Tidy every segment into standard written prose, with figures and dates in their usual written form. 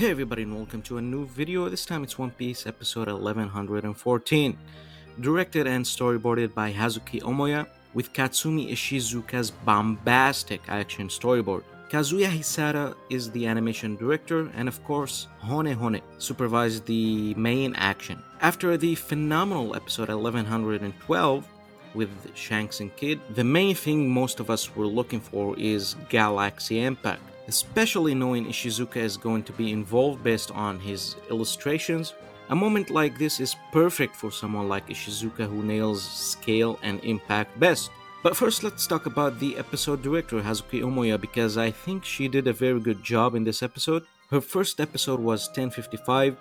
Hey everybody and welcome to a new video. This time it's One Piece episode 1114. Directed and storyboarded by Hazuki Omoya with Katsumi Ishizuka's bombastic action storyboard. Kazuya Hisada is the animation director and of course Hone supervised the main action. After the phenomenal episode 1112 with Shanks and Kid, the main thing most of us were looking for is Galaxy Impact. Especially knowing Ishizuka is going to be involved based on his illustrations, a moment like this is perfect for someone like Ishizuka who nails scale and impact best. But first let's talk about the episode director Hazuki Omoya because I think she did a very good job in this episode. Her first episode was 1055,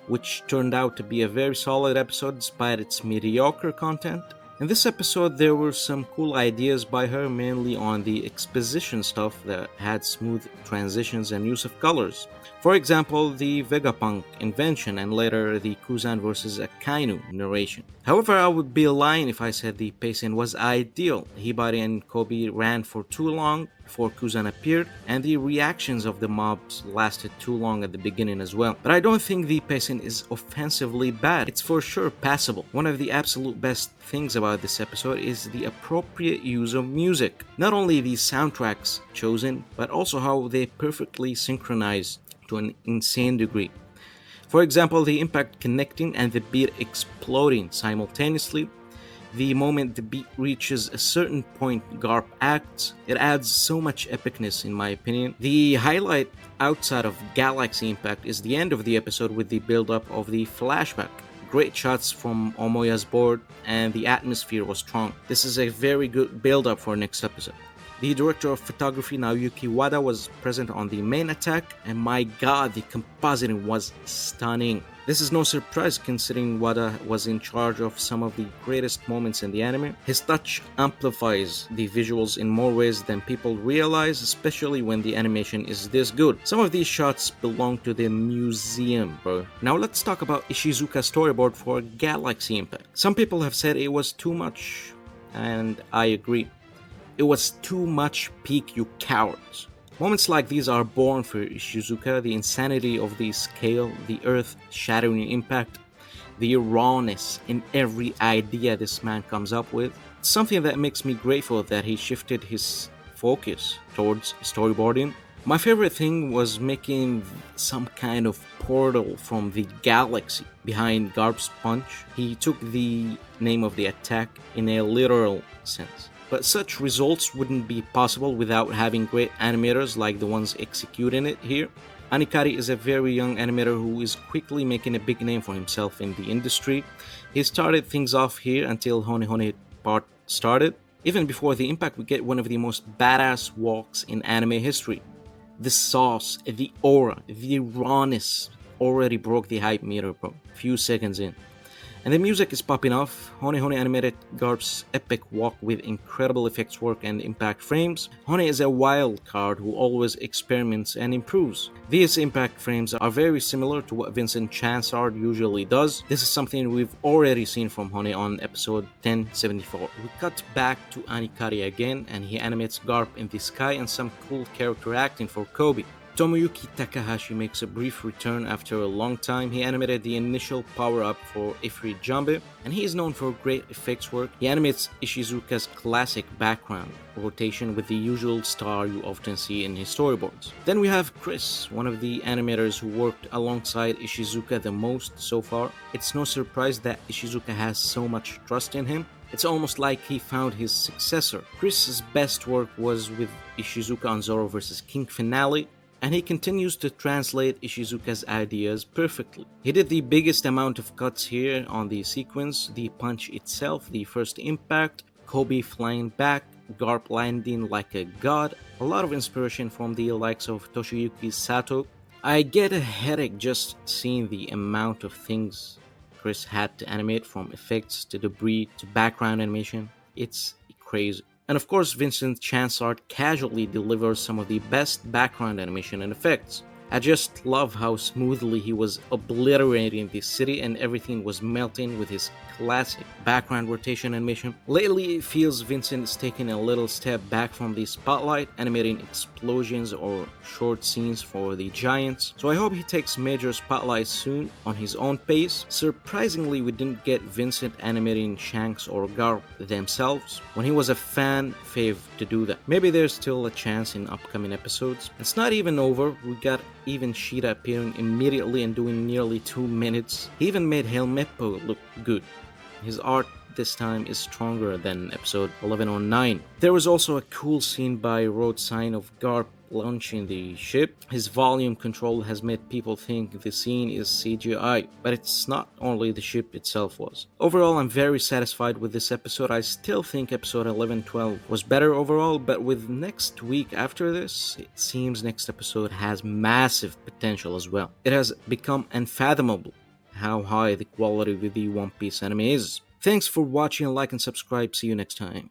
which turned out to be a very solid episode despite its mediocre content. In this episode, there were some cool ideas by her, mainly on the exposition stuff that had smooth transitions and use of colors. For example, the Vegapunk invention and later the Kuzan vs. Akainu narration. However, I would be lying if I said the pacing was ideal. Hibari and Kobe ran for too long before Kuzan appeared, and the reactions of the mobs lasted too long at the beginning as well. But I don't think the pacing is offensively bad. It's for sure passable. One of the absolute best things about this episode is the appropriate use of music. Not only the soundtracks chosen, but also how they perfectly synchronize to an insane degree. For example, the impact connecting and the beat exploding simultaneously. The moment the beat reaches a certain point Garp acts, it adds so much epicness in my opinion. The highlight outside of Galaxy Impact is the end of the episode with the build-up of the flashback. Great shots from Omoya's board and the atmosphere was strong. This is a very good build-up for next episode. The director of photography Naoyuki Wada was present on the main attack, and my god, the compositing was stunning. This is no surprise considering Wada was in charge of some of the greatest moments in the anime. His touch amplifies the visuals in more ways than people realize, especially when the animation is this good. Some of these shots belong to the museum, bro. Now let's talk about Ishizuka's storyboard for Galaxy Impact. Some people have said it was too much, and I agree. It was too much peak, you cowards. Moments like these are born for Ishizuka, the insanity of the scale, the earth-shattering impact, the rawness in every idea this man comes up with. It's something that makes me grateful that he shifted his focus towards storyboarding. My favorite thing was making some kind of portal from the galaxy behind Garp's punch. He took the name of the attack in a literal sense. But such results wouldn't be possible without having great animators like the ones executing it here. Anikari is a very young animator who is quickly making a big name for himself in the industry. He started things off here until Hone part started. Even before the impact, we get one of the most badass walks in anime history. The sauce, the aura, the rawness already broke the hype meter, bro. Few seconds in. And the music is popping off. Hone animated Garp's epic walk with incredible effects work and impact frames. Hone is a wild card who always experiments and improves. These impact frames are very similar to what Vincent Chansard usually does. This is something we've already seen from Hone on episode 1074. We cut back to Anikari again and he animates Garp in the sky and some cool character acting for Kobe. Tomoyuki Takahashi makes a brief return after a long time. He animated the initial power-up for Ifrit Jambe, and he is known for great effects work. He animates Ishizuka's classic background rotation with the usual star you often see in his storyboards. Then we have Chris, one of the animators who worked alongside Ishizuka the most so far. It's no surprise that Ishizuka has so much trust in him. It's almost like he found his successor. Chris's best work was with Ishizuka on Zoro vs. King Finale, and he continues to translate Ishizuka's ideas perfectly. He did the biggest amount of cuts here on the sequence, the punch itself, the first impact, Kobe flying back, Garp landing like a god, a lot of inspiration from the likes of Toshiyuki Sato. I get a headache just seeing the amount of things Chris had to animate, from effects to debris to background animation. It's crazy. And of course, Vincent Chansard casually delivers some of the best background animation and effects. I just love how smoothly he was obliterating the city and everything was melting with his classic background rotation animation. Lately, it feels Vincent is taking a little step back from the spotlight, animating explosions or short scenes for the Giants. So I hope he takes major spotlight soon on his own pace. Surprisingly, we didn't get Vincent animating Shanks or Garp themselves when he was a fan fave to do that. Maybe there's still a chance in upcoming episodes. It's not even over. We got even Sheeta appearing immediately and doing nearly 2 minutes. He even made Helmeppo look good. His art this time is stronger than episode 1109. There was also a cool scene by road sign of Garp launching the ship. His volume control has made people think the scene is CGI, but it's not, only the ship itself was. Overall, I'm very satisfied with this episode. I still think episode 1112 was better overall, but with next week after this, it seems next episode has massive potential as well. It has become unfathomable how high the quality with the One Piece anime is. Thanks for watching, like and subscribe. See you next time.